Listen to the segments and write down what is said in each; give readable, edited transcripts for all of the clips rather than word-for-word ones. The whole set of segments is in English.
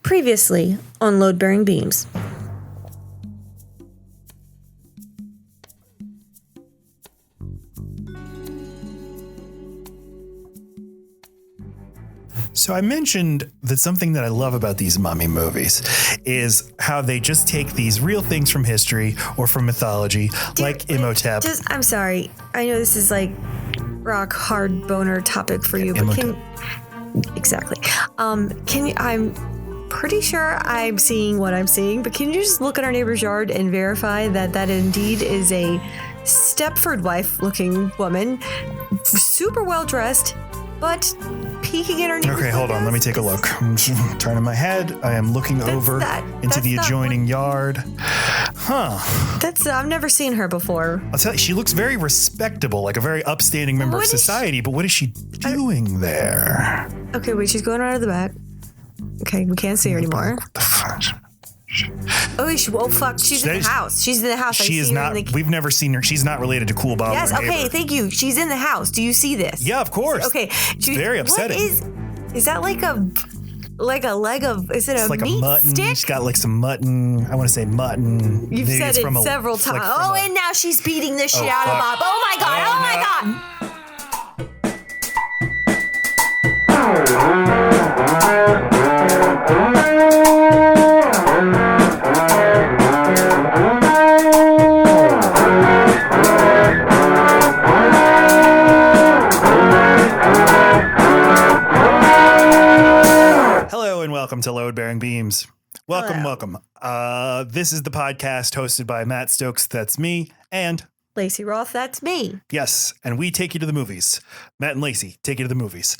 Previously on Load-Bearing Beams. So I mentioned that something that I love about these mummy movies is how they just take these real things from history or from mythology, like Imhotep. I'm sorry. I know this is like rock hard boner topic for you, but exactly. Can you? I'm pretty sure I'm seeing what I'm seeing, but can you just look at our neighbor's yard and verify that indeed is a Stepford wife-looking woman, super well dressed, but peeking in her neighbor's Okay, hold on. Let me take a look. I'm turning my head. I am looking over into the adjoining yard. I've never seen her before. I'll tell you, she looks very respectable, like a very upstanding member of society, but what is she doing there? Okay, wait, she's going out of the back. Okay, we can't see her anymore. What the fuck? Oh, fuck. She's in the house. She's in the house. She is not. We've never seen her. She's not related to Cool Bob. Yes, okay, thank you. She's in the house. Do you see this? Yeah, of course. Okay. It's very upsetting. Is that like a leg of, is it a like meat a mutton stick? She's got like some mutton. I want to say mutton. You've said it several times. And now she's beating the shit out of Bob. Oh my God. Oh my God. Welcome to Load-Bearing Beams. Welcome. This is the podcast hosted by Matt Stokes, that's me, and Laci Roth, that's me. Yes, and we take you to the movies. Matt and Laci take you to the movies.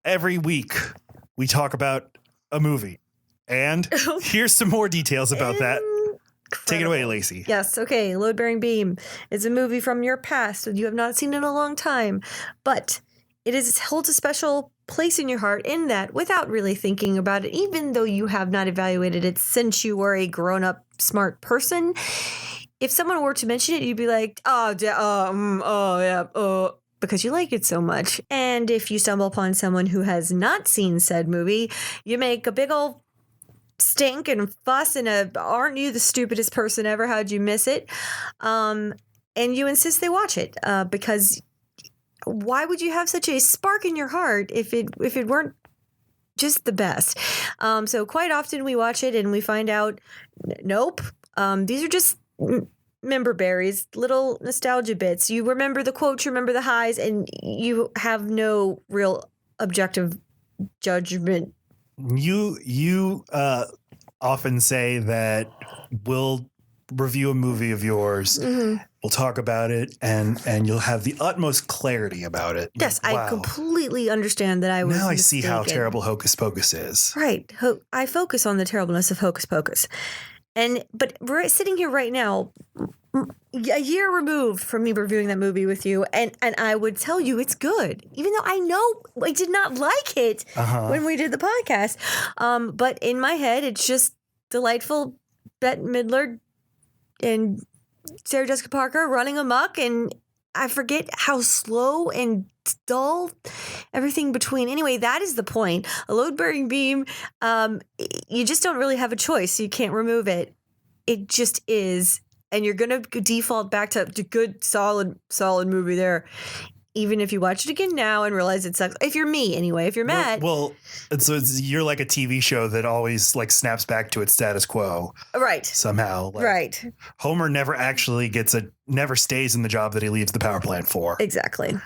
Every week, we talk about a movie. And here's some more details about that. Take it away, Laci. Yes, okay. Load-Bearing Beam is a movie from your past that you have not seen in a long time, but it holds a special place in your heart in that without really thinking about it, even though you have not evaluated it since you were a grown-up, smart person. If someone were to mention it, you'd be like, because you like it so much. And if you stumble upon someone who has not seen said movie, you make a big old stink and fuss and aren't you the stupidest person ever? How'd you miss it? And you insist they watch it because why would you have such a spark in your heart if it weren't just the best? So quite often we watch it and we find out, nope, these are just member berries, little nostalgia bits. You remember the quotes, you remember the highs, and you have no real objective judgment. You often say that we'll review a movie of yours. Mm-hmm. We'll talk about it, and you'll have the utmost clarity about it. Yes, wow. I completely understand that I was Now I mistaken. See how terrible Hocus Pocus is. Right. I focus on the terribleness of Hocus Pocus. But we're sitting here right now, a year removed from me reviewing that movie with you, and I would tell you it's good, even though I know I did not like it when we did the podcast. But in my head, it's just delightful Bette Midler and Sarah Jessica Parker running amok, and I forget how slow and dull everything between. Anyway, that is the point. A load-bearing beam, you just don't really have a choice. You can't remove it. It just is, and you're gonna default back to the good, solid movie there. Even if you watch it again now and realize it sucks. If you're me, anyway. If you're Matt. Well, you're like a TV show that always like snaps back to its status quo. Right. Somehow. Right. Homer never actually never stays in the job that he leaves the power plant for. Exactly.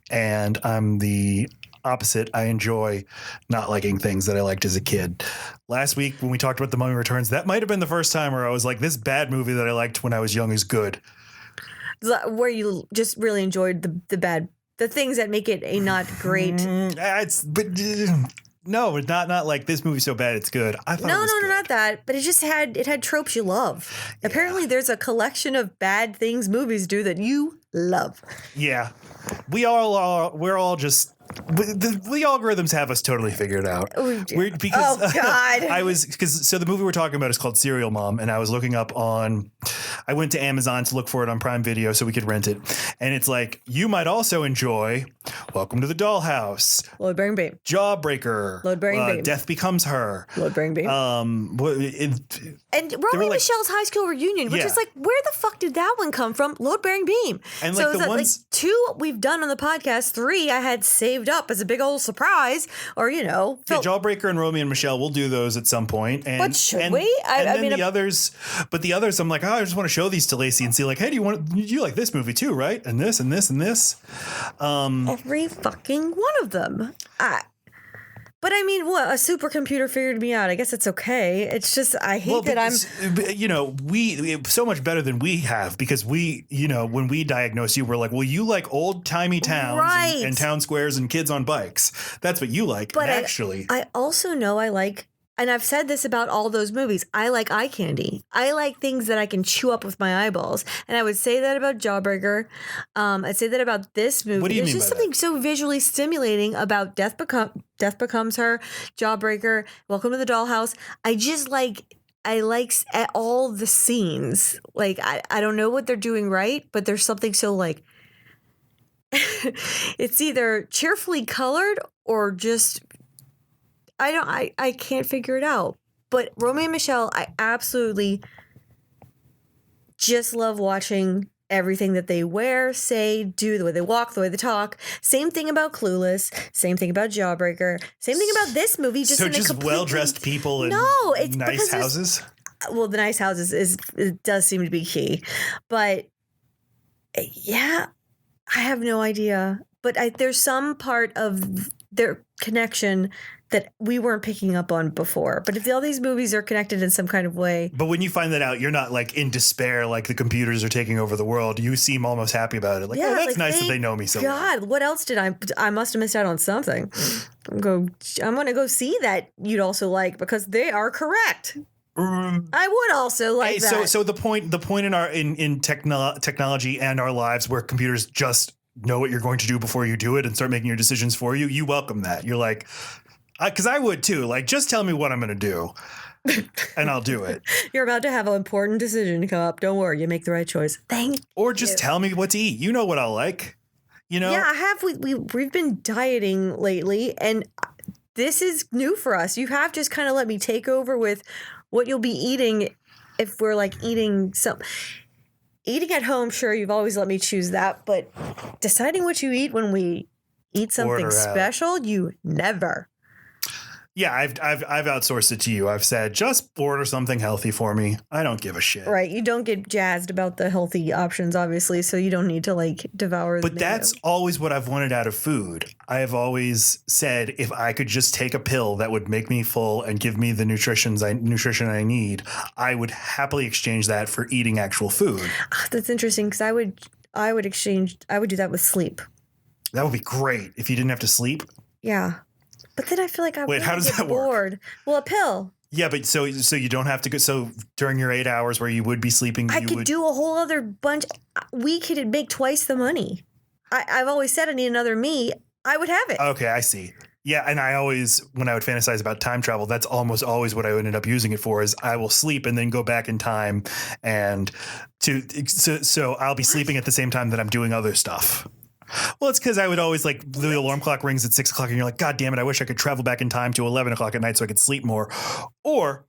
And I'm the opposite. I enjoy not liking things that I liked as a kid. Last week when we talked about The Mummy Returns, that might have been the first time where I was like, this bad movie that I liked when I was young is good. Where you just really enjoyed the things that make it a not great. No, it's not like this movie's so bad it's good. I thought no, good. not that. But it just had tropes you love. Yeah. Apparently, there's a collection of bad things movies do that you love. Yeah, we all are. We're all just. The algorithms have us totally figured out. Oh God! So the movie we're talking about is called Serial Mom, and I was looking up on I went to Amazon to look for it on Prime Video so we could rent it. And it's like, you might also enjoy Welcome to the Dollhouse, Load Bearing Beam, Jawbreaker, Load Bearing Beam, Death Becomes Her, Load Bearing Beam, and Romy Michelle's High School Reunion, which is like, where the fuck did that one come from? Load Bearing Beam. And so like the ones, like 2 we've done on the podcast, 3 I had saved up as a big old surprise, or Jawbreaker and Romy and Michelle, we'll do those at some point. And, but should we? I mean, the others, I'm like, I just want to show these to Laci and see, like, hey, you like this movie too, right? And this and this and this. Every fucking one of them. But I mean, what? A supercomputer figured me out. I guess it's okay. It's just, I hate that I'm... we so much better than we have, because we, when we diagnosed you, we're like, well, you like old-timey towns and town squares and kids on bikes. That's what you like. But actually... I also know I like... And I've said this about all those movies. I like eye candy. I like things that I can chew up with my eyeballs. And I would say that about Jawbreaker. I'd say that about this movie. What do you mean There's just by something so visually stimulating about Death Becomes Her, Jawbreaker, Welcome to the Dollhouse. I like all the scenes. Like, I don't know what they're doing right, but there's something so like... it's either cheerfully colored or just... I can't figure it out. But Romy and Michelle, I absolutely just love watching everything that they wear, say, do, the way they walk, the way they talk. Same thing about Clueless. Same thing about Jawbreaker. Same thing about this movie. Just well-dressed people in nice houses? Well, the nice houses it does seem to be key. But yeah, I have no idea. But there's some part of their connection that we weren't picking up on before. But if all these movies are connected in some kind of way. But when you find that out, you're not like in despair, like the computers are taking over the world. You seem almost happy about it. Like, oh, that's like, nice that they know me so well. God, what else did I must have missed out on something. I'm going to go see that you'd also like, because they are correct. I would also like that. So the point in our in technology and our lives where computers just know what you're going to do before you do it and start making your decisions for you, you welcome that. You're like, because I would too. Like, just tell me what I'm going to do, and I'll do it. You're about to have an important decision come up. Don't worry, you make the right choice. Or just tell me what to eat. You know what I'll like. Yeah, I have. We've been dieting lately, and this is new for us. You have just kind of let me take over with what you'll be eating if we're like eating at home. Sure, you've always let me choose that, but deciding what you eat when we eat something special, you never. Yeah, I've outsourced it to you. I've said, just order something healthy for me. I don't give a shit. Right. You don't get jazzed about the healthy options, obviously, so you don't need to like devour the But that's always what I've wanted out of food. I have always said, if I could just take a pill that would make me full and give me the nutrition I need, I would happily exchange that for eating actual food. That's interesting, because I would do that with sleep. That would be great if you didn't have to sleep. Yeah. But then I feel like how does that bored. Work? Well, a pill. Yeah, but so you don't have to go. So during your 8 hours where you would be sleeping, I could do a whole other bunch. We could make twice the money. I've always said I need another me. I would have it. Okay, I see. Yeah, and when I would fantasize about time travel, that's almost always what I ended up using it for. Is I will sleep and then go back in time, so I'll be sleeping at the same time that I'm doing other stuff. Well, it's because I would always the alarm clock rings at 6 o'clock and you're like, God damn it, I wish I could travel back in time to 11 o'clock at night so I could sleep more. Or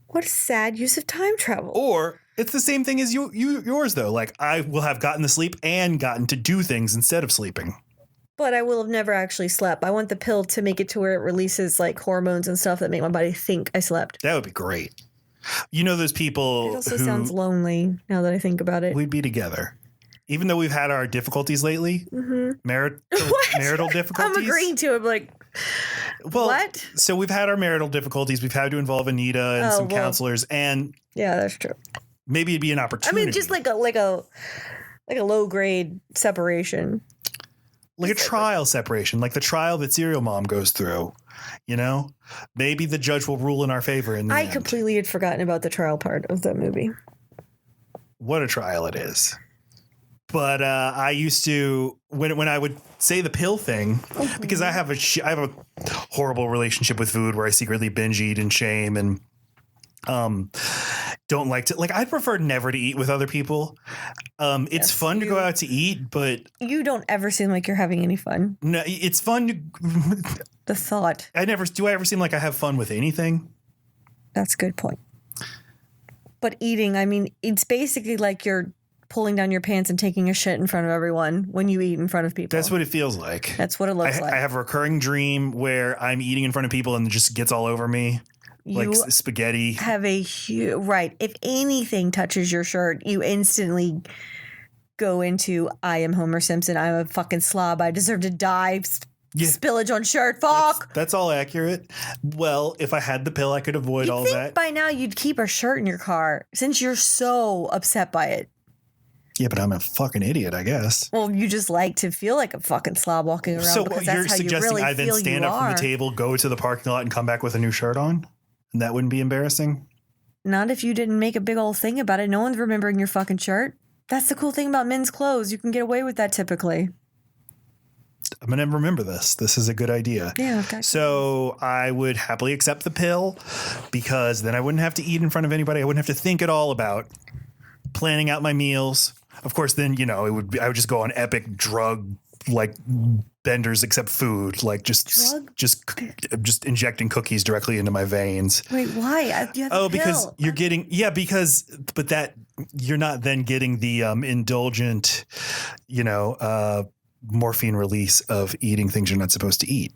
what a sad use of time travel. Or it's the same thing as yours, though. Like, I will have gotten the sleep and gotten to do things instead of sleeping. But I will have never actually slept. I want the pill to make it to where it releases like hormones and stuff that make my body think I slept. That would be great. You know those people It also sounds lonely now that I think about it. We'd be together. Even though we've had our difficulties lately, marital difficulties. I'm agreeing to it. Like, what? So we've had our marital difficulties. We've had to involve Anita and some counselors, and yeah, that's true. Maybe it'd be an opportunity. I mean, just like a low grade separation, like a trial separation, like the trial that Serial Mom goes through. You know, maybe the judge will rule in our favor. In the end. Completely had forgotten about the trial part of that movie. What a trial it is. But I used to when I would say the pill thing, because I have a horrible relationship with food where I secretly binge eat in shame, and don't like to, like, I prefer never to eat with other people. It's Yes, fun to go out to eat, but You don't ever seem like you're having any fun. no, it's fun to, The thought. I ever seem like I have fun with anything? That's a good point. But eating, I mean, it's basically like you're pulling down your pants and taking a shit in front of everyone when you eat in front of people. That's what it feels like. That's what it looks like. I have a recurring dream where I'm eating in front of people and it just gets all over me. Like spaghetti. Have a huge, right. If anything touches your shirt, you instantly go into, I am Homer Simpson. I'm a fucking slob. I deserve to die. Spillage on shirt. Fuck. That's all accurate. Well, if I had the pill, I could avoid all that. By now, you'd keep a shirt in your car since you're so upset by it. Yeah, but I'm a fucking idiot, I guess. Well, you just like to feel like a fucking slob walking around. So because you're that's how suggesting you really I then stand up from the table, go to the parking lot, and come back with a new shirt on? And that wouldn't be embarrassing? Not if you didn't make a big old thing about it. No one's remembering your fucking shirt. That's the cool thing about men's clothes. You can get away with that typically. I'm going to remember this. This is a good idea. Yeah. Okay. So I would happily accept the pill because then I wouldn't have to eat in front of anybody. I wouldn't have to think at all about planning out my meals. Of course, then, I would just go on epic drug like benders except food, like just injecting cookies directly into my veins. Wait, why? Because you're getting but that you're not then getting the indulgent, morphine release of eating things you're not supposed to eat.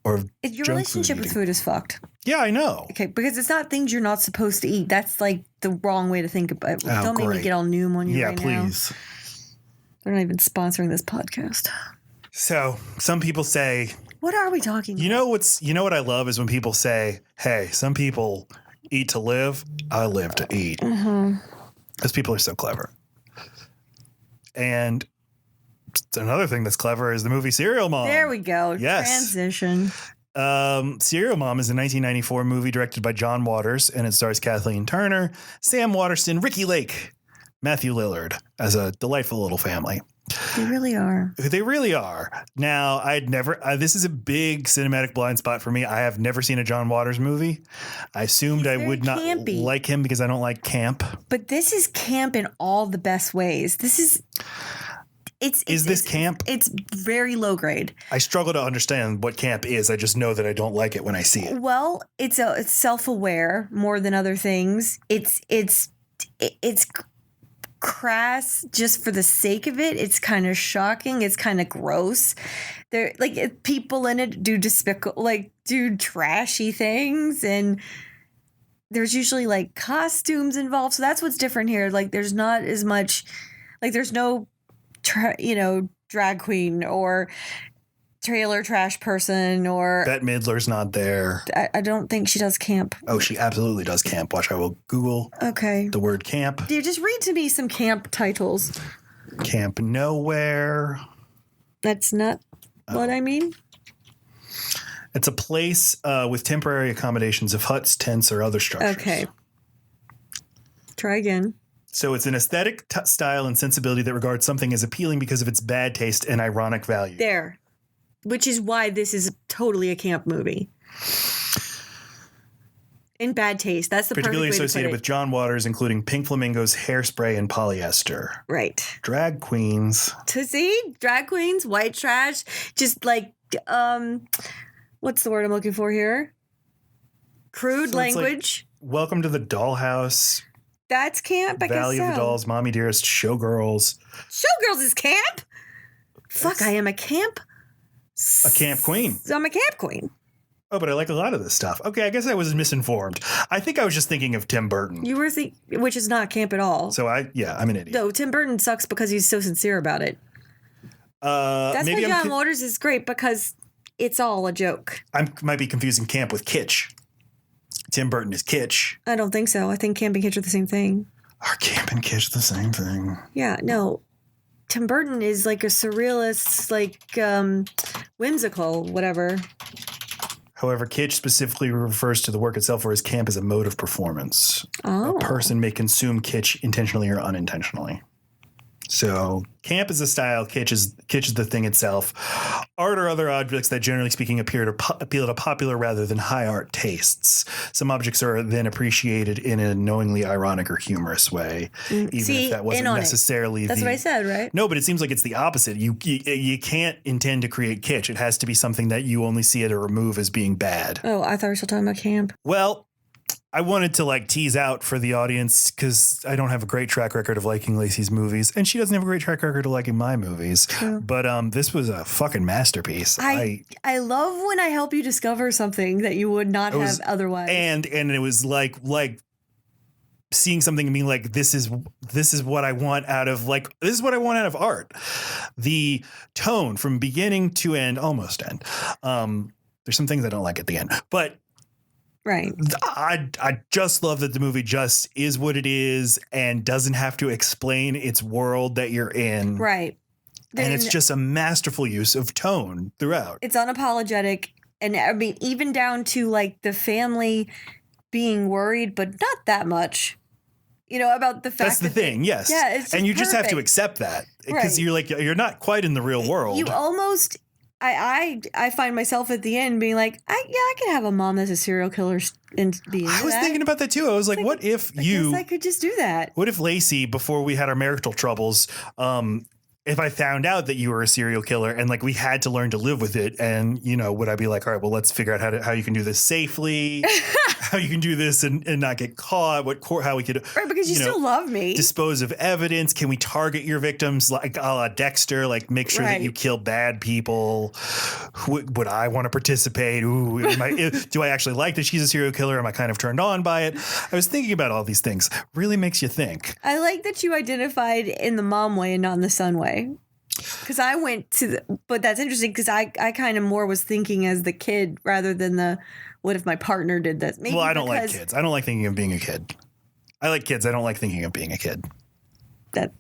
Or your relationship with food is fucked. Yeah, I know. Okay, because it's not things you're not supposed to eat. That's like the wrong way to think about it. Don't make me get all noom on you right now. Yeah, please. They're not even sponsoring this podcast. So some people say, what are we talking about? You know what I love is when people say, hey, some people eat to live. I live to eat. Because people are so clever. And another thing that's clever is the movie Serial Mom. There we go. Yes. Transition. Serial Mom is a 1994 movie directed by John Waters, and it stars Kathleen Turner, Sam Waterston, Ricky Lake, Matthew Lillard as a delightful little family. They really are. They really are. Now, this is a big cinematic blind spot for me. I have never seen a John Waters movie. I assumed I would not like him because I don't like camp. But this is camp in all the best ways. This is... Is this camp? It's very low grade. I struggle to understand what camp is. I just know that I don't like it when I see it. Well, it's self-aware more than other things. It's crass just for the sake of it. It's kind of shocking. It's kind of gross. There, like, people in it do trashy things, and there's usually like costumes involved. So that's what's different here. Like, there's not as much. Like, there's no drag queen or trailer trash person or... Bette Midler's not there. I don't think she does camp. Oh, she absolutely does camp. Watch, I will Google the word camp. Dude, just read to me some camp titles. Camp Nowhere. That's not what I mean. It's a place with temporary accommodations of huts, tents, or other structures. Okay. Try again. So it's an aesthetic style and sensibility that regards something as appealing because of its bad taste and ironic value. There. Which is why this is totally a camp movie. In bad taste. That's the particularly perfect way associated to put it. with John Waters, including Pink Flamingos, Hairspray, and Polyester. Right. Drag queens. To see? Drag queens, white trash, just like, what's the word I'm looking for here? Crude language. Like, welcome to the Dollhouse. That's camp, I guess. Valley of the Dolls, Mommy Dearest, Showgirls. Showgirls is camp? Fuck, I am a camp. A camp queen. I'm a camp queen. Oh, but I like a lot of this stuff. Okay, I guess I was misinformed. I think I was just thinking of Tim Burton. You were which is not camp at all. So I'm an idiot. No, Tim Burton sucks because he's so sincere about it. That's why John Waters is great because it's all a joke. I might be confusing camp with kitsch. Tim Burton is kitsch. I don't think so. I think camp and kitsch are the same thing. Are camp and kitsch the same thing? Yeah, no. Tim Burton is like a surrealist, like whimsical, whatever. However, kitsch specifically refers to the work itself, whereas camp is a mode of performance. Oh. A person may consume kitsch intentionally or unintentionally. So camp is a style, kitsch is the thing itself. Art are other objects that, generally speaking, appeal to popular rather than high art tastes. Some objects are then appreciated in a knowingly ironic or humorous way, even if that wasn't necessarily That's what I said, right? No, but it seems like it's the opposite. You can't intend to create kitsch. It has to be something that you only see at a remove as being bad. Oh, I thought we were still talking about camp. Well, I wanted to like tease out for the audience because I don't have a great track record of liking Laci's movies, and she doesn't have a great track record of liking my movies. True. But this was a fucking masterpiece. I love when I help you discover something that you would not have otherwise. And it was like seeing something and being like, this is what I want out of art. The tone from beginning to end, almost end. There's some things I don't like at the end, but. Right. I just love that the movie just is what it is and doesn't have to explain its world that you're in. Right. And it's just a masterful use of tone throughout. It's unapologetic. And I mean, even down to like the family being worried, but not that much, about the fact that's the thing. Yes. Yeah. It's and you perfect. just have to accept that because you're not quite in the real world. You almost. I find myself at the end being like, I could have a mom that's a serial killer and be into I was thinking about that too. I was like, what if I guess I could just do that. What if Laci, before we had our marital troubles, if I found out that you were a serial killer and like we had to learn to live with it, and would I be like, all right, well, let's figure out how you can do this safely, how you can do this and not get caught, how we could because you still love me, dispose of evidence. Can we target your victims like a la Dexter, like make sure that you kill bad people? Would I want to participate? Ooh, do I actually like that she's a serial killer? Am I kind of turned on by it? I was thinking about all these things. Really makes you think. I like that you identified in the mom way and not in the son way. Because I went but that's interesting because I kind of more was thinking as the kid rather than what if my partner did this? Maybe I don't like kids. I don't like thinking of being a kid. I like kids. I don't like thinking of being a kid. But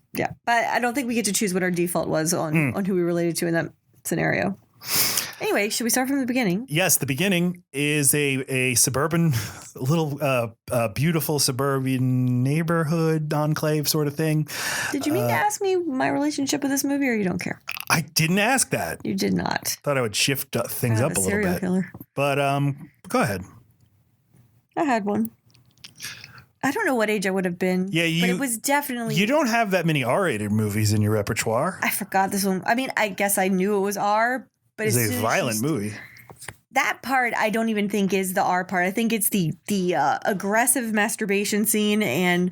I don't think we get to choose what our default was on who we related to in that scenario. Anyway, should we start from the beginning? Yes, the beginning is a suburban, little beautiful suburban neighborhood enclave sort of thing. Did you mean to ask me my relationship with this movie, or you don't care? I didn't ask that. You did not. Thought I would shift things up a little bit. Serial killer. But go ahead. I had one. I don't know what age I would have been. Yeah, but it was definitely. You don't have that many R-rated movies in your repertoire. I forgot this one. I mean, I guess I knew it was R. But it's a violent movie. That part I don't even think is the R part. I think it's the aggressive masturbation scene and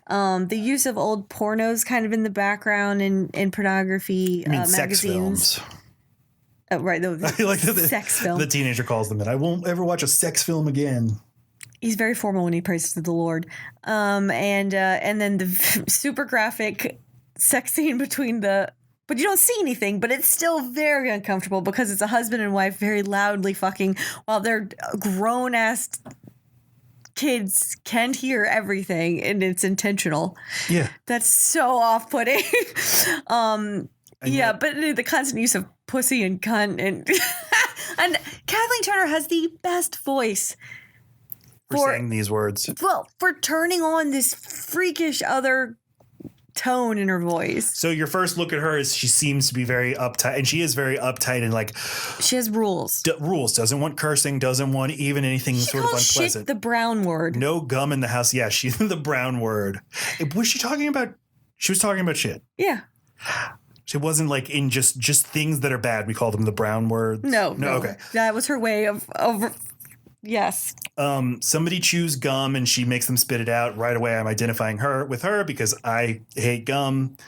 the use of old pornos kind of in the background and pornography magazines. Sex films. Oh, right. Like sex film. The teenager calls them, and I won't ever watch a sex film again. He's very formal when he prays to the Lord. And then the super graphic sex scene between But you don't see anything, but it's still very uncomfortable because it's a husband and wife very loudly fucking while their grown-ass kids can't hear everything, and it's intentional. Yeah. That's so off-putting. But the constant use of pussy and cunt and and Kathleen Turner has the best voice for saying these words. Well, for turning on this freakish other tone in her voice. So your first look at her is she seems to be very uptight, and she is very uptight and like she has rules. Doesn't want cursing, doesn't want even anything sort of unpleasant. Shit the brown word. No gum in the house. Yeah, she's the brown word. Was she talking about? She was talking about shit. Yeah. It wasn't like in just things that are bad. We call them the brown words. No. Okay. That was her way of. Yes. Somebody chews gum and she makes them spit it out. Right away, I'm identifying her with her because I hate gum.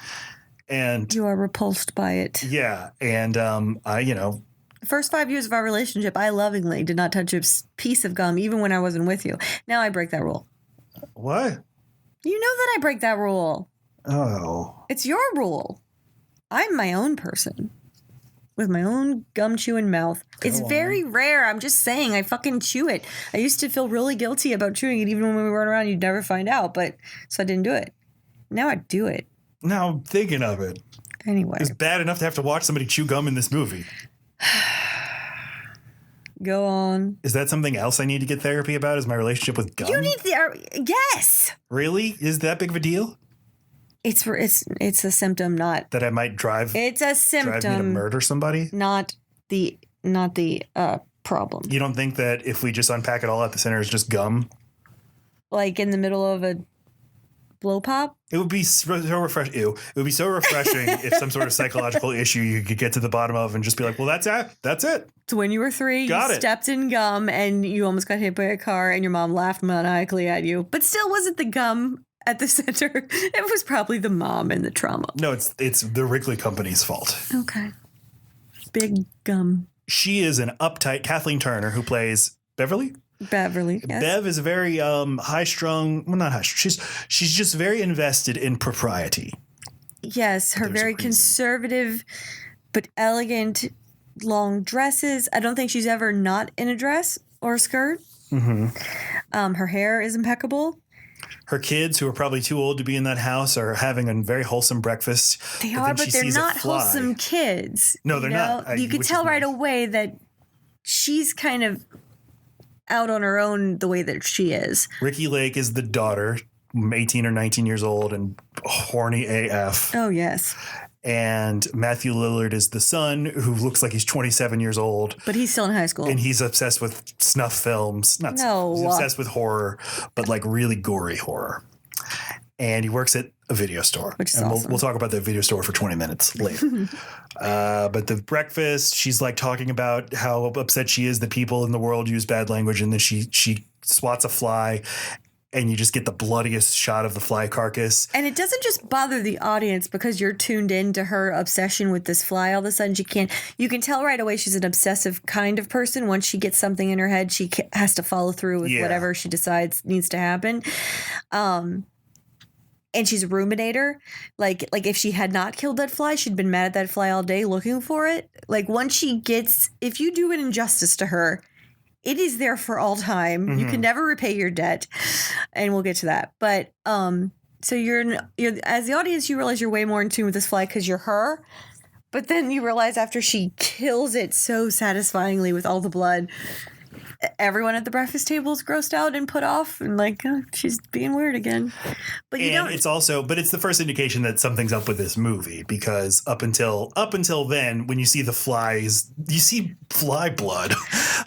And you are repulsed by it. Yeah. And the first 5 years of our relationship, I lovingly did not touch a piece of gum, even when I wasn't with you. Now I break that rule. What? You know that I break that rule. Oh. It's your rule. I'm my own person. With my own gum chewing mouth. It's very rare. I'm just saying, I fucking chew it. I used to feel really guilty about chewing it, even when we weren't around. You'd never find out, so I didn't do it. Now I do it. Now I'm thinking of it. Anyway. It's bad enough to have to watch somebody chew gum in this movie. Go on. Is that something else I need to get therapy about? Is my relationship with gum? You need yes. Really? Is that big of a deal? It's a symptom, not That I might drive it's a me to symptom, murder somebody? not the problem. You don't think that if we just unpack it all at the center is just gum? Like in the middle of a blow pop? It would be so refreshing. Ew. It would be so refreshing if some sort of psychological issue you could get to the bottom of and just be like, well, that's it. That's it. So when you were 3, Got you it. stepped in gum and you almost got hit by a car and your mom laughed maniacally at you. But still wasn't the gum at the center. It was probably the mom and the trauma. No, it's the Wrigley Company's fault. Okay. Big gum. She is an uptight Kathleen Turner who plays Beverly. Beverly. Yes. Bev is very high-strung. Well, not high-strung. She's just very invested in propriety. Yes, her There's a very reason. conservative but elegant long dresses. I don't think she's ever not in a dress or a skirt. Mm-hmm. Her hair is impeccable. Her kids, who are probably too old to be in that house, are having a very wholesome breakfast. They then are, but she they're sees a not fly. wholesome kids. No, they're not. You could which tell is right nice. away that she's kind of out on her own the way that she is. Ricky Lake is the daughter, 18 or 19 years old and horny AF. Oh, yes. And Matthew Lillard is the son, who looks like he's 27 years old. But he's still in high school. And he's obsessed with snuff films. Not No. He's obsessed with horror, but like really gory horror. And he works at a video store. Which is and awesome. we'll talk about the video store for 20 minutes later. But the breakfast, she's like talking about how upset she is that people in the world use bad language. And then she swats a fly and you just get the bloodiest shot of the fly carcass. And it doesn't just bother the audience because you're tuned into her obsession with this fly. All of a sudden, you can tell right away she's an obsessive kind of person. Once she gets something in her head, she has to follow through with whatever she decides needs to happen. And she's a ruminator. Like if she had not killed that fly, she'd been mad at that fly all day looking for it. Like once if you do an injustice to her, it is there for all time. Mm-hmm. You can never repay your debt, and we'll get to that. But so you're as the audience, you realize you're way more in tune with this fly because you're her. But then you realize after she kills it so satisfyingly with all the blood, everyone at the breakfast table is grossed out and put off, and like she's being weird again. But It's the first indication that something's up with this movie, because up until then, when you see the flies, you see fly blood.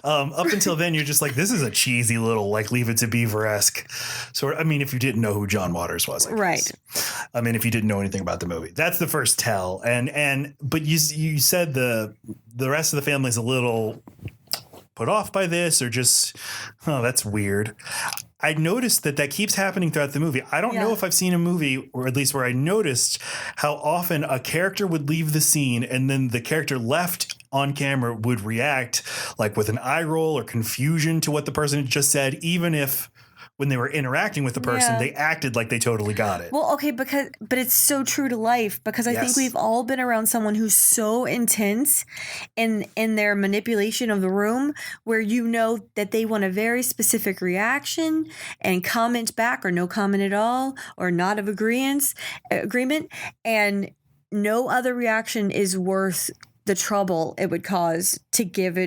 Up until then, you're just like, this is a cheesy little like Leave It to Beaver-esque sort. I mean, if you didn't know who John Waters was, I guess. Right. I mean, if you didn't know anything about the movie, that's the first tell. But you said the rest of the family's a little put off by this, or just, oh, that's weird. I noticed that keeps happening throughout the movie. I don't know if I've seen a movie, or at least where I noticed how often a character would leave the scene and then the character left on camera would react like with an eye roll or confusion to what the person had just said, even if when they were interacting with the person, they acted like they totally got it. Well, okay, but it's so true to life, because I think we've all been around someone who's so intense in their manipulation of the room, where you know that they want a very specific reaction and comment back, or no comment at all, or not of agreement, and no other reaction is worth the trouble it would cause to give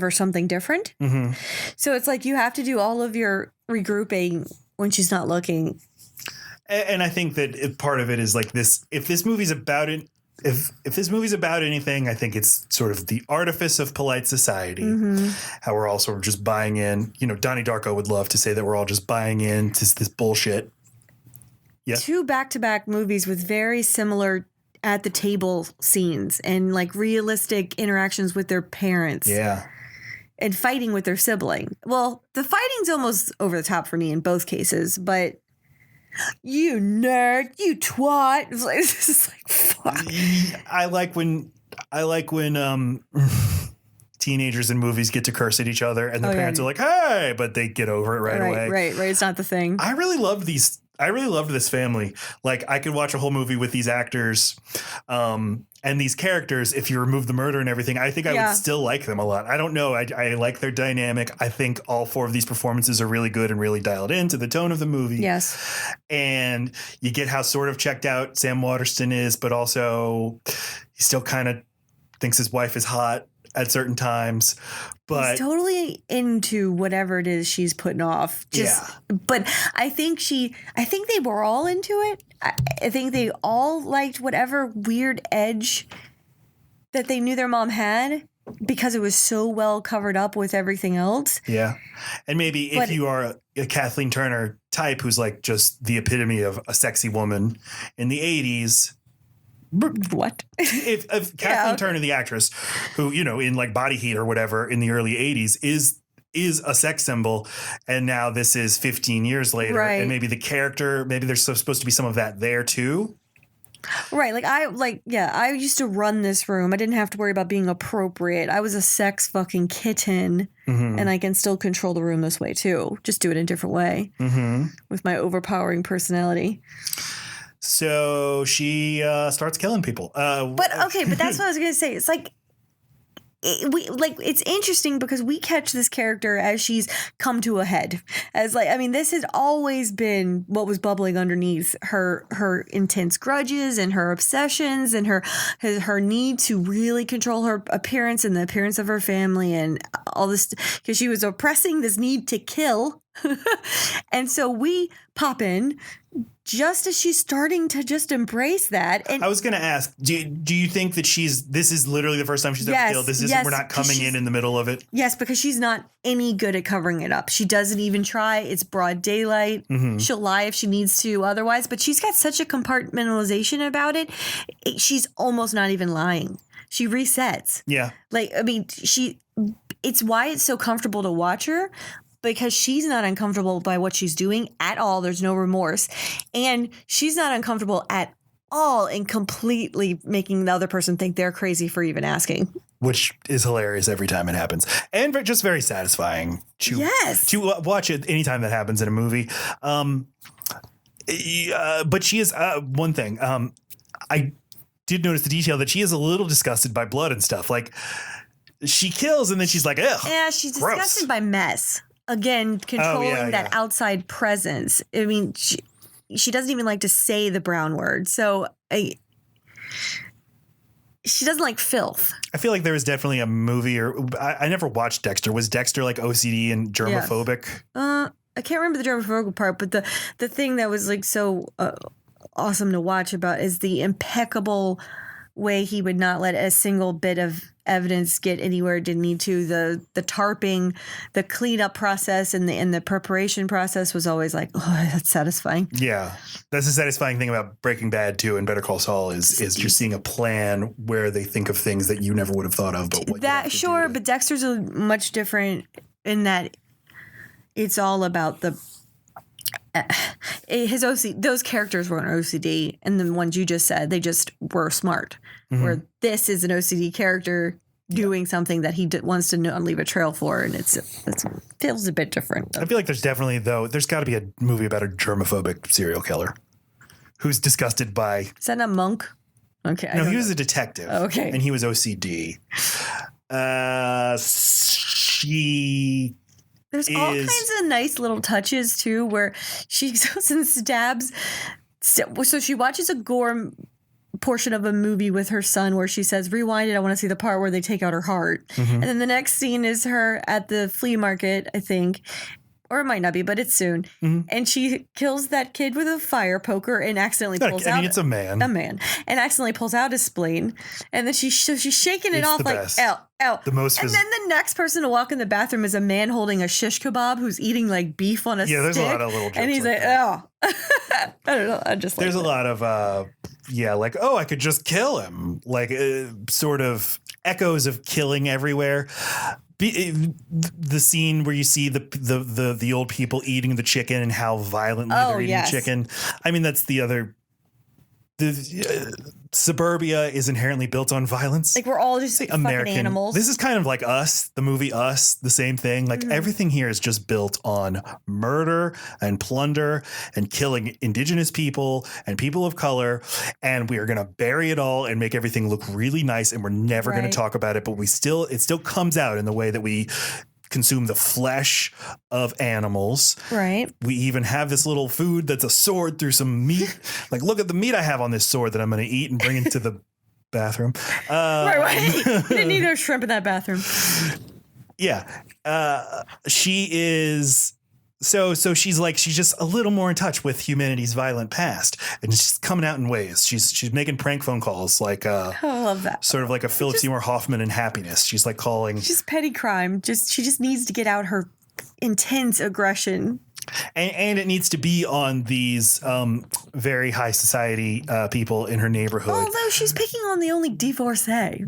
her something different. Mm-hmm. So it's like you have to do all of your regrouping when she's not looking. And I think that part of it is like this. If this movie's about it, if this movie's about anything, I think it's sort of the artifice of polite society. Mm-hmm. How we're all sort of just buying in. You know, Donnie Darko would love to say that we're all just buying into this bullshit. Yeah. 2 back-to-back movies with very similar at the table scenes and like realistic interactions with their parents. Yeah. And fighting with their sibling. Well, the fighting's almost over the top for me in both cases, but you nerd, you twat. It's like, this is like, fuck. I like when teenagers in movies get to curse at each other and their parents are like, hey, but they get over it right away. Right. It's not the thing. I really loved this family. Like, I could watch a whole movie with these actors and these characters. If you remove the murder and everything, I think I would still like them a lot. I don't know. I like their dynamic. I think all 4 of these performances are really good and really dialed into the tone of the movie. Yes. And you get how sort of checked out Sam Waterston is, but also he still kind of thinks his wife is hot at certain times. But he's totally into whatever it is she's putting off. But I think they were all into it. I think they all liked whatever weird edge that they knew their mom had because it was so well covered up with everything else. Yeah. And maybe if you are a Kathleen Turner type who's like just the epitome of a sexy woman in the 80s. What? If Kathleen Turner, the actress, who, in like Body Heat or whatever in the early 80s is a sex symbol, and now this is 15 years later, and maybe the character, maybe there's supposed to be some of that there too. Right. I used to run this room. I didn't have to worry about being appropriate. I was a sex fucking kitten, and I can still control the room this way too. Just do it in a different way with my overpowering personality. So she starts killing people. But that's what I was going to say. It's like, it's interesting because we catch this character as she's come to a head. This has always been what was bubbling underneath her intense grudges and her obsessions and her need to really control her appearance and the appearance of her family and all this, because she was oppressing this need to kill. And so we pop in just as she's starting to just embrace that. And I was going to ask, do you think that this is literally the first time she's ever killed? We're not coming in the middle of it? Yes, because she's not any good at covering it up. She doesn't even try. It's broad daylight. She'll lie if she needs to otherwise, but she's got such a compartmentalization about it. She's almost not even lying. She resets. Yeah. It's why it's so comfortable to watch her. Because she's not uncomfortable by what she's doing at all. There's no remorse. And she's not uncomfortable at all in completely making the other person think they're crazy for even asking. Which is hilarious every time it happens. And just very satisfying to watch it anytime that happens in a movie. But she is one thing. I did notice the detail that she is a little disgusted by blood and stuff. Like, she kills and then she's like, ugh. Yeah, she's gross. Disgusted by mess. Again, controlling that outside presence. I mean, she doesn't even like to say the brown word. So she doesn't like filth. I feel like there was definitely a movie, or I never watched Dexter. Was Dexter like OCD and germophobic? I can't remember the germophobic part, but the thing that was like so awesome to watch about is the impeccable way he would not let a single bit of evidence get anywhere it didn't need to. The tarping, the cleanup process, and the preparation process was always like, oh, that's satisfying. Yeah, that's the satisfying thing about Breaking Bad too, and Better Call Saul is just seeing a plan where they think of things that you never would have thought of. But what that sure, but Dexter's a much different in that it's all about the. His OCD, those characters were an OCD, and the ones you just said, they just were smart. Where this is an OCD character doing something that he wants to leave a trail for, and it feels a bit different. I feel like there's got to be a movie about a germophobic serial killer who's disgusted by. Is that a monk? Okay, no, he was a detective. Okay, and he was OCD. She. There's all kinds of nice little touches, too, where she goes and stabs. So she watches a gore portion of a movie with her son where she says, rewind it, I want to see the part where they take out her heart. And then the next scene is her at the flea market, I think. Or it might not be, but it's soon. And she kills that kid with a fire poker and accidentally pulls out. It's a man. A man. And accidentally pulls out his spleen. And then she's shaking it off like, ow. The most. And then the next person to walk in the bathroom is a man holding a shish kebab who's eating like beef on a stick. Yeah, there's a lot of little jokes. And he's like, oh. I don't know. I just there's a lot of, like, oh, I could just kill him. Like, sort of echoes of killing everywhere. The scene where you see the old people eating the chicken and how violently they're eating chicken. I mean, that's the other. Suburbia is inherently built on violence. Like, we're all just like American fucking animals. This is kind of like Us, the movie Us, the same thing. Like everything here is just built on murder and plunder and killing indigenous people and people of color. And we are going to bury it all and make everything look really nice. And we're never going to talk about it. But it still comes out in the way that we consume the flesh of animals. Right. We even have this little food that's a sword through some meat. Like, look at the meat I have on this sword that I'm going to eat and bring into the bathroom. Right. You didn't need a shrimp in that bathroom. Yeah. She is. So she's just a little more in touch with humanity's violent past, and she's coming out in ways. She's making prank phone calls like I love that. sort of like a Philip Seymour Hoffman in Happiness. She's like calling. She's petty crime. She just needs to get out her intense aggression. And it needs to be on these very high society people in her neighborhood. Although she's picking on the only divorcee.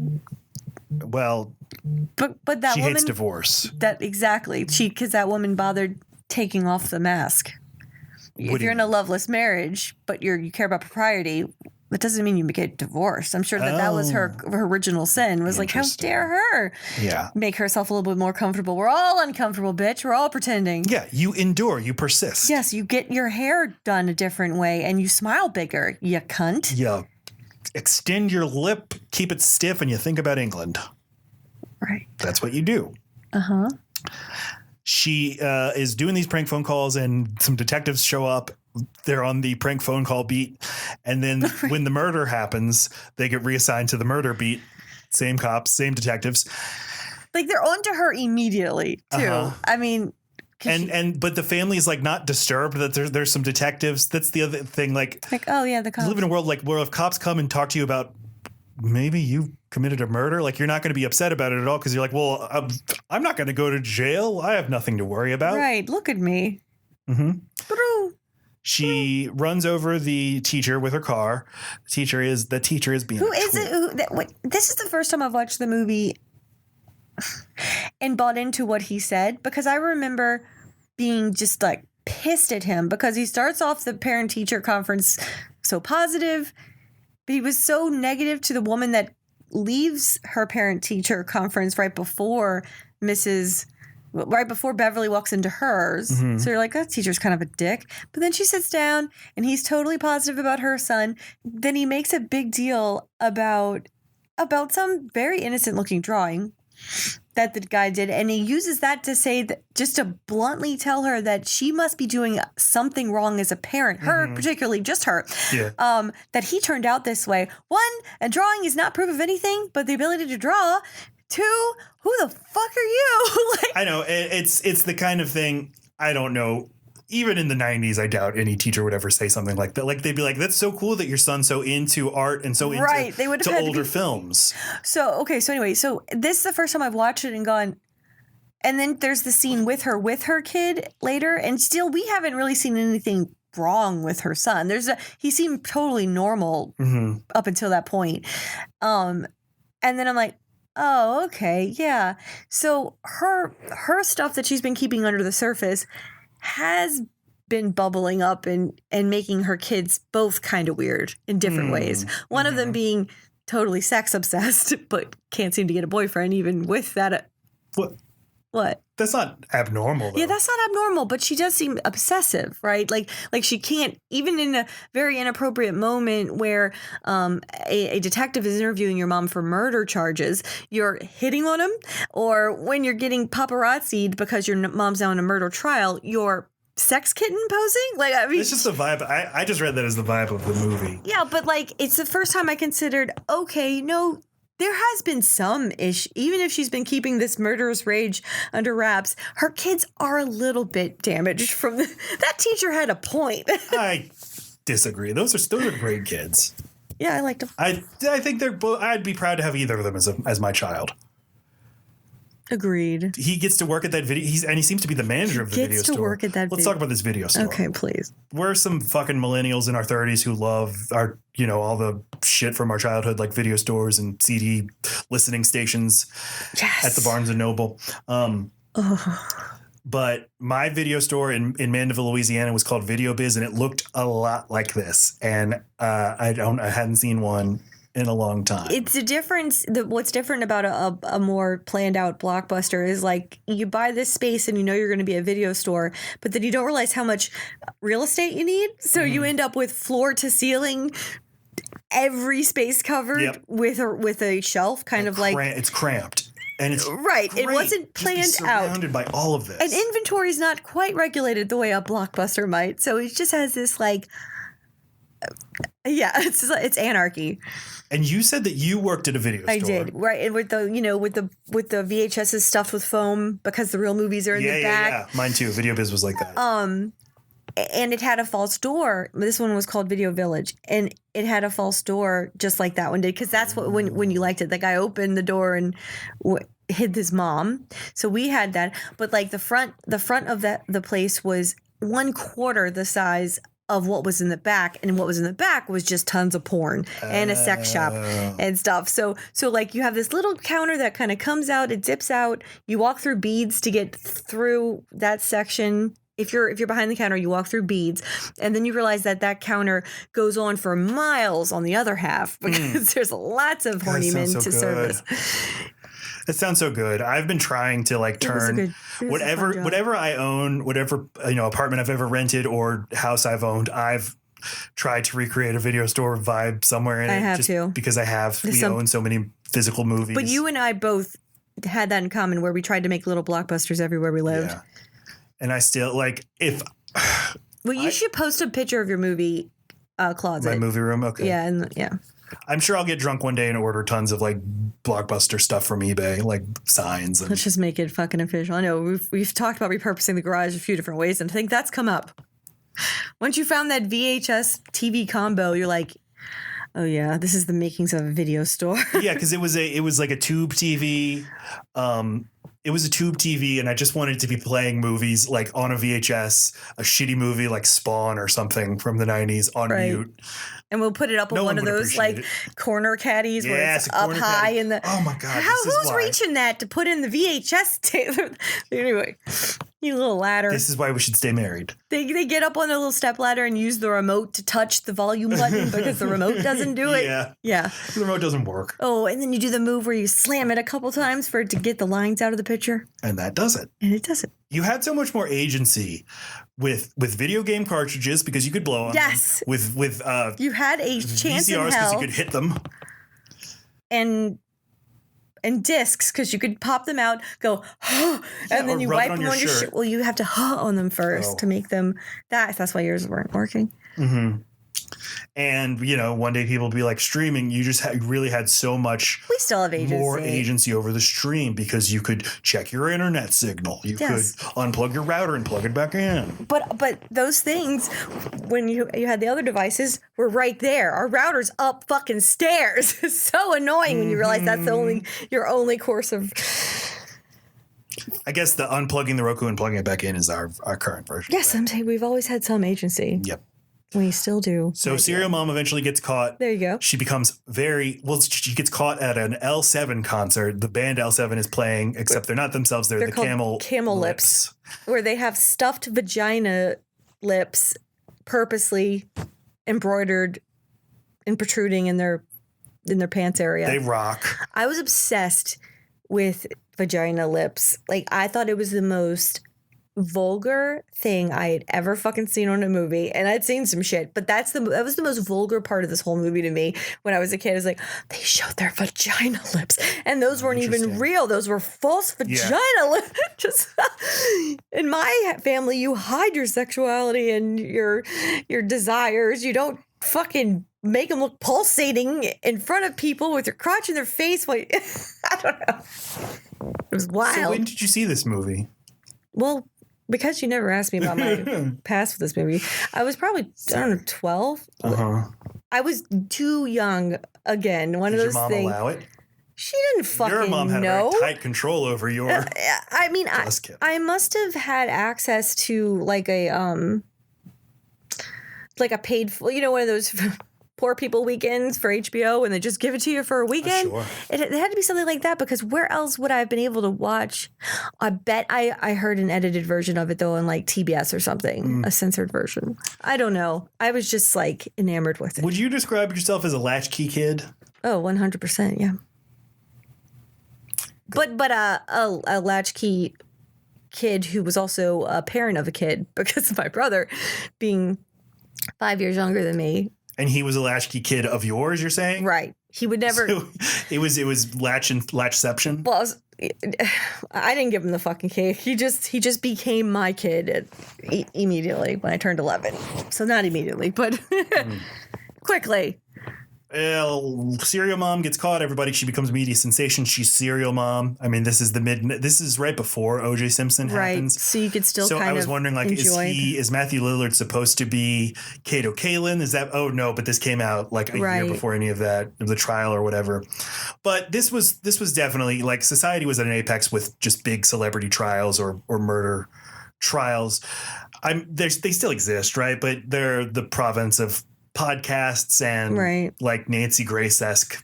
Well, but that she woman hates divorce. That exactly. Because that woman bothered taking off the mask. If you're in a loveless marriage, but you care about propriety, that doesn't mean you get divorced. I'm sure that was her original sin. Was like, how dare her? Yeah, make herself a little bit more comfortable. We're all uncomfortable, bitch. We're all pretending. Yeah, you endure. You persist. Yes, you get your hair done a different way, and you smile bigger. You cunt. Yeah, extend your lip, keep it stiff, and you think about England. Right. That's what you do. Uh-huh. She is doing these prank phone calls, and some detectives show up. They're on the prank phone call beat. And then when the murder happens, they get reassigned to the murder beat. Same cops, same detectives. Like, they're onto her immediately, too. Uh-huh. I mean... But the family is like not disturbed that there's some detectives. That's the other thing. Like, oh, yeah, the cops. You live in a world like where if cops come and talk to you about maybe you committed a murder, like you're not going to be upset about it at all because you're like, well, I'm not going to go to jail. I have nothing to worry about. Right. Look at me. Mm-hmm. She runs over the teacher with her car. The teacher is being Who is it? This is the first time I've watched the movie and bought into what he said, because I remember being just like pissed at him because he starts off the parent-teacher conference so positive, but he was so negative to the woman that leaves her parent-teacher conference right before Beverly walks into hers. Mm-hmm. So you're like, that teacher's kind of a dick. But then she sits down and he's totally positive about her son. Then he makes a big deal about some very innocent looking drawing that the guy did. And he uses that to say that, just to bluntly tell her that she must be doing something wrong as a parent, her, particularly just her, that he turned out this way. One, a drawing is not proof of anything, but the ability to draw. Two, who the fuck are you? I know it's the kind of thing. I don't know. Even in the 90s, I doubt any teacher would ever say something like that. Like, they'd be like, that's so cool that your son's so into art and so into they would have older films. So anyway, so this is the first time I've watched it and gone, and then there's the scene with her kid later, and still we haven't really seen anything wrong with her son. He seemed totally normal up until that point. And then I'm like, oh, okay, yeah. So her stuff that she's been keeping under the surface has been bubbling up and making her kids both kind of weird in different ways. One of them being totally sex obsessed, but can't seem to get a boyfriend even with that. What? That's not abnormal, though. Yeah, that's not abnormal, but she does seem obsessive, right? Like she can't, even in a very inappropriate moment where a detective is interviewing your mom for murder charges, you're hitting on him, or when you're getting paparazzi'd because your mom's now in a murder trial, you're sex kitten posing? Like, I mean, it's just the vibe. I just read that as the vibe of the movie. Yeah, but like, it's the first time I considered, okay, no, there has been some issue. Even if she's been keeping this murderous rage under wraps, her kids are a little bit damaged from that teacher had a point. I disagree. Those are great kids. Yeah, I liked them. I think they're both. I'd be proud to have either of them as my child. Agreed. He gets to work at that video. He seems to be the manager of the video store. Gets to work at that. Let's talk about this video store. Okay, please. We're some fucking millennials in our 30s who love our, all the shit from our childhood, like video stores and CD listening stations at the Barnes and Noble. But my video store in Mandeville, Louisiana was called Video Biz, and it looked a lot like this. And I hadn't seen one in a long time. It's a difference. What's different about a more planned out Blockbuster is like you buy this space and you know you're going to be a video store, but then you don't realize how much real estate you need. So you end up with floor to ceiling, every space covered with a shelf, kind of like it's cramped. And it's right. It wasn't planned out. Surrounded by all of this. And inventory is not quite regulated the way a Blockbuster might. So it just has this like Yeah, it's anarchy. And you said that you worked at a video store. I did, right? And with the VHSs stuffed with foam because the real movies are in the back. Yeah, mine too. Video Biz was like that. And it had a false door. This one was called Video Village, and it had a false door just like that one did. Because that's what when you liked it, the guy opened the door and hid his mom. So we had that, but like the front of the place was 1/4 the size of what was in the back, and what was in the back was just tons of porn and a sex shop and stuff. So like you have this little counter that kind of comes out, it dips out. You walk through beads to get through that section. If you're behind the counter, you walk through beads, and then you realize that counter goes on for miles on the other half because there's lots of horny men to service. It sounds so good. I've been trying to like turn whatever I own, whatever apartment I've ever rented or house I've owned, I've tried to recreate a video store vibe somewhere in it. I have too, because we own so many physical movies. But you and I both had that in common, where we tried to make little blockbusters everywhere we lived. Yeah. And I still if. Well, you should post a picture of your movie closet. My movie room, okay. Yeah. I'm sure I'll get drunk one day and order tons of like Blockbuster stuff from eBay, like signs. Let's just make it fucking official. I know we've talked about repurposing the garage a few different ways, and I think that's come up. Once you found that VHS TV combo, you're like, oh yeah, this is the makings of a video store. Yeah, because it was like a tube TV. It was a tube TV, and I just wanted to be playing movies like on a VHS, a shitty movie like Spawn or something from the 90s on mute. And we'll put it up on one of those like corner caddies where it's up high in the. Oh my God! Who's reaching that to put in the VHS? Anyway, you little ladder. This is why we should stay married. They get up on their little step ladder and use the remote to touch the volume button because the remote doesn't do it. Yeah. The remote doesn't work. Oh, and then you do the move where you slam it a couple times for it to get the lines out of the picture. And that does it. And it does it. You had so much more agency with video game cartridges because you could blow on them. With you had a chance VCRs in hell because you could hit them. And discs because you could pop them out, go, and then you wipe them on your shirt. Well, you have to on them first to make them. That's why yours weren't working. Mm-hmm. And one day people will be like, streaming. You just really had so much. We still have agency. More agency over the stream because you could check your internet signal. You could unplug your router and plug it back in. But those things, when you had the other devices, were right there. Our router's up fucking stairs. It's so annoying when you realize that's your only course of. I guess the unplugging the Roku and plugging it back in is our current version. Yes, I'm saying we've always had some agency. Yep. We still do. So Serial Mom eventually gets caught. There you go. She becomes she gets caught at an L7 concert. The band L7 is playing, except they're not themselves. They're the camel lips. Where they have stuffed vagina lips purposely embroidered and protruding in their pants area. They rock. I was obsessed with vagina lips. Like, I thought it was the most vulgar thing I had ever fucking seen on a movie, and I'd seen some shit, but that was the most vulgar part of this whole movie to me. When I was a kid, I was like, they showed their vagina lips, and those weren't even real. Those were false vagina lips. Just in my family, you hide your sexuality and your desires. You don't fucking make them look pulsating in front of people with your crotch in their face. I don't know. It was wild. So when did you see this movie? Well, because you never asked me about my past with this movie, I was probably, 12. I was too young again. Did your mom allow it? She didn't fucking know. Your mom had very tight control over your. I mean, I must have had access to like a paid, one of those poor people weekends for HBO, and they just give it to you for a weekend. Sure. It had to be something like that, because where else would I have been able to watch? I bet I heard an edited version of it though on like TBS or something, a censored version. I don't know. I was just like enamored with it. Would you describe yourself as a latchkey kid? Oh, 100%, yeah. But a latchkey kid who was also a parent of a kid, because of my brother being 5 years younger than me. And he was a latchkey kid of yours, you're saying? Right. He would never. So it was latchception. Well, I didn't give him the fucking cake. He just became my kid immediately when I turned 11. So not immediately, but quickly. Serial mom gets caught. Everybody, she becomes a media sensation. She's serial mom. I mean, this is right before O.J. Simpson happens. Right. So you could still So kind I was of wondering, like, enjoy is Matthew Lillard supposed to be Kato Kalin? Is that? Oh no, but this came out like a year before any of that, of the trial or whatever. But this was definitely like society was at an apex with just big celebrity trials or murder trials. They still exist, right? But they're the province of podcasts and like Nancy Grace-esque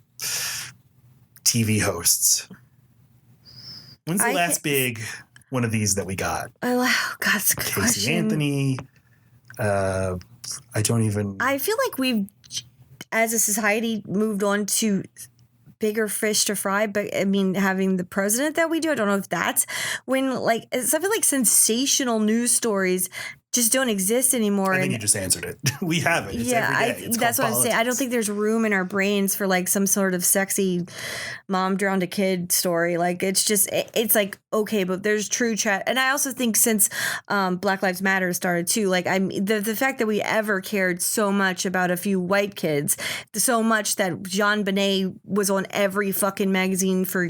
TV hosts. When's the last big one of these that we got? Oh, God, that's a good Casey question. Anthony. I feel like we've, as a society, moved on to bigger fish to fry. But I mean, having the president that we do, I don't know if that's when, like, I feel like sensational news stories just don't exist anymore. I think you just answered it. We have it. It's every day. That's what I'm saying. I don't think there's room in our brains for like some sort of sexy mom drowned a kid story. Like it's like, okay, but there's true chat. And I also think since Black Lives Matter started too, like the fact that we ever cared so much about a few white kids, so much that Jean Benet was on every fucking magazine for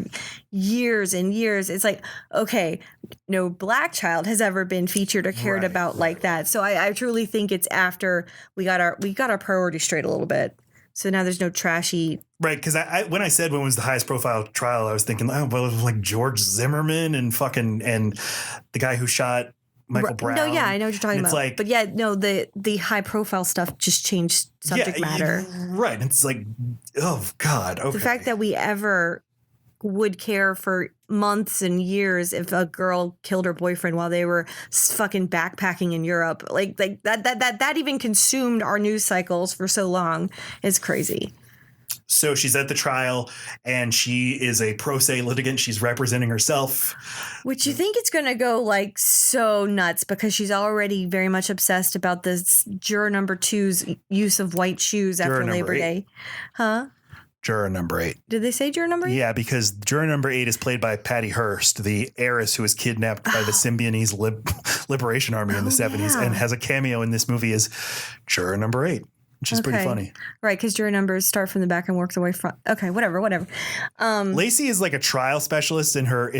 years and years. It's like, okay, no black child has ever been featured or cared about like that. So I truly think it's after we got our priorities straight a little bit. So now there's no trashy. Right, because when I said when was the highest profile trial, I was thinking, oh, well, it was like George Zimmerman and the guy who shot Michael Brown. No, yeah, I know what you're talking about. Like, but yeah, no, the high profile stuff just changed subject matter. Right. It's like, oh God. Okay. The fact that we ever would care for months and years if a girl killed her boyfriend while they were fucking backpacking in Europe, like that even consumed our news cycles for so long is crazy. So she's at the trial and she is a pro se litigant. She's representing herself. Which you think it's going to go like so nuts because she's already very much obsessed about this juror number 2's use of white shoes after Labor Day. Huh? Juror number 8. Did they say juror number 8? Yeah, because juror number 8 is played by Patty Hearst, the heiress who was kidnapped by the Symbionese Liberation Army in the 70s and has a cameo in this movie as juror number 8. Which is pretty funny. Right, because juror numbers start from the back and work their way front. Okay, whatever. Laci is like a trial specialist in her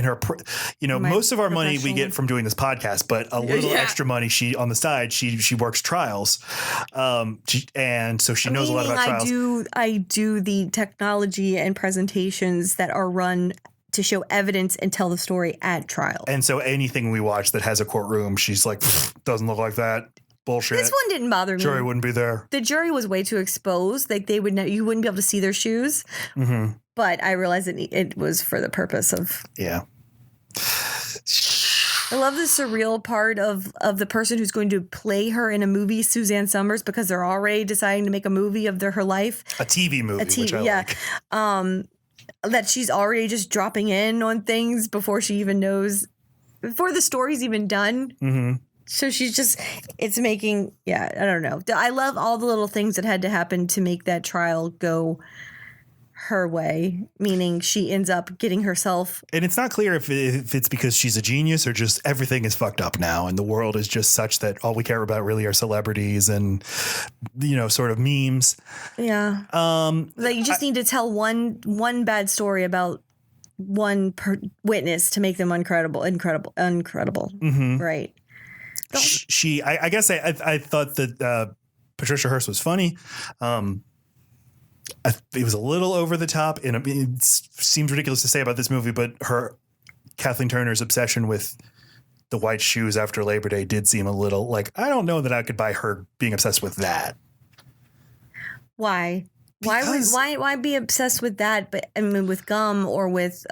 most of our money we get from doing this podcast, but a little extra money on the side, she works trials. And so she knows a lot about trials. I do the technology and presentations that are run to show evidence and tell the story at trial. And so anything we watch that has a courtroom, she's like, doesn't look like that. Bullshit. This one didn't bother me. Jury wouldn't be there. The jury was way too exposed. Like you wouldn't be able to see their shoes. Mm-hmm. But I realized it was for the purpose of. Yeah. I love the surreal part of the person who's going to play her in a movie, Suzanne Summers, because they're already deciding to make a movie of her life. A TV movie, which I like. That she's already just dropping in on things before she even knows, before the story's even done. Mm-hmm. So it's making, I don't know. I love all the little things that had to happen to make that trial go her way, meaning she ends up getting herself. And it's not clear if it's because she's a genius or just everything is fucked up now and the world is just such that all we care about really are celebrities and, sort of memes. Yeah. That you just need to tell one bad story about one witness to make them incredible. Mm-hmm. Right. I guess I thought that Patricia Hearst was funny. It was a little over the top, and it seems ridiculous to say about this movie, but Kathleen Turner's obsession with the white shoes after Labor Day did seem a little like, I don't know that I could buy her being obsessed with that. Why? Why be obsessed with that? But I mean, with gum or with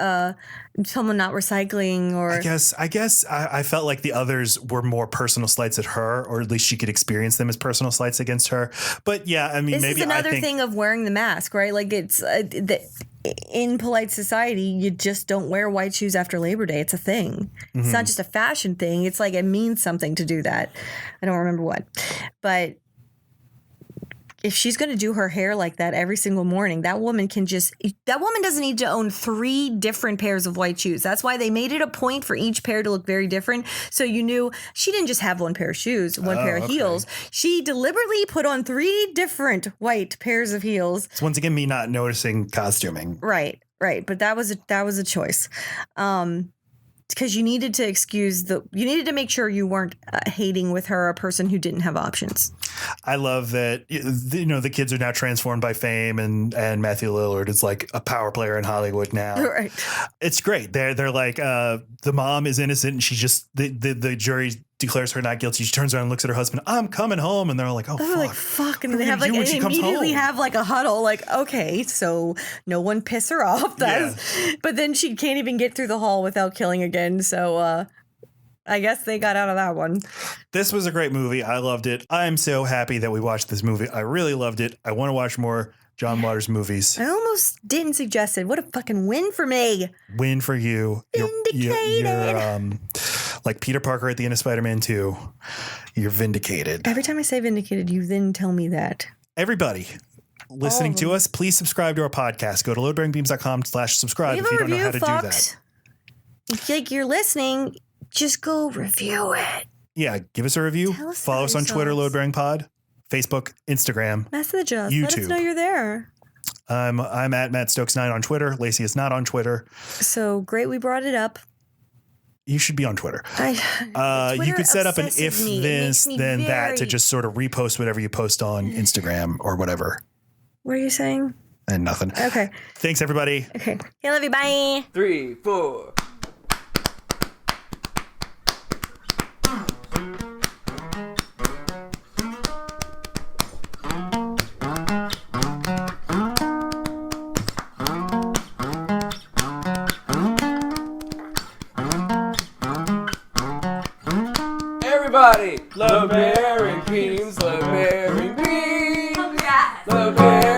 someone not recycling, or I guess I felt like the others were more personal slights at her, or at least she could experience them as personal slights against her. But yeah, I mean, this maybe is another thing of wearing the mask, right? Like it's in polite society, you just don't wear white shoes after Labor Day. It's a thing. Mm-hmm. It's not just a fashion thing. It's like it means something to do that. I don't remember what, but. if she's going to do her hair like that every single morning, that woman doesn't need to own 3 different pairs of white shoes. That's why they made it a point for each pair to look very different. So you knew she didn't just have one pair of shoes, one pair of heels. She deliberately put on 3 different white pairs of heels. It's once again me not noticing costuming. Right. But that was a choice. Because you needed to make sure you weren't hating with her a person who didn't have options. I love that, the kids are now transformed by fame, and Matthew Lillard is like a power player in Hollywood now. Right. It's great. They're like, the mom is innocent, and she just, the jury declares her not guilty. She turns around and looks at her husband. I'm coming home. And they're like, fuck. And they have like, they immediately have like a huddle, like, okay, so no one piss her off. But then she can't even get through the hall without killing again. So, I guess they got out of that one. This was a great movie. I loved it. I'm so happy that we watched this movie. I really loved it. I want to watch more John Waters movies. I almost didn't suggest it. What a fucking win for me. Win for you. Vindicated. You're like Peter Parker at the end of Spider-Man 2. You're vindicated. Every time I say vindicated, you then tell me that. Everybody listening to us, please subscribe to our podcast. Go to loadbearingbeams.com/subscribe if you don't know how to do that. Like you're listening, just go review it. Yeah, give us a review. Follow us on Twitter, Loadbearing Pod, Facebook, Instagram, message us. YouTube. Let us know you're there. I'm at Matt Stokes 9 on Twitter. Laci is not on Twitter. So great, we brought it up. You should be on Twitter. You could set up an if this, then that to just sort of repost whatever you post on Instagram or whatever. What are you saying? And nothing. Okay. Thanks, everybody. Okay. I love you. Bye. 3, 4. Everybody, love bearing beams, love bearing beams, love bearing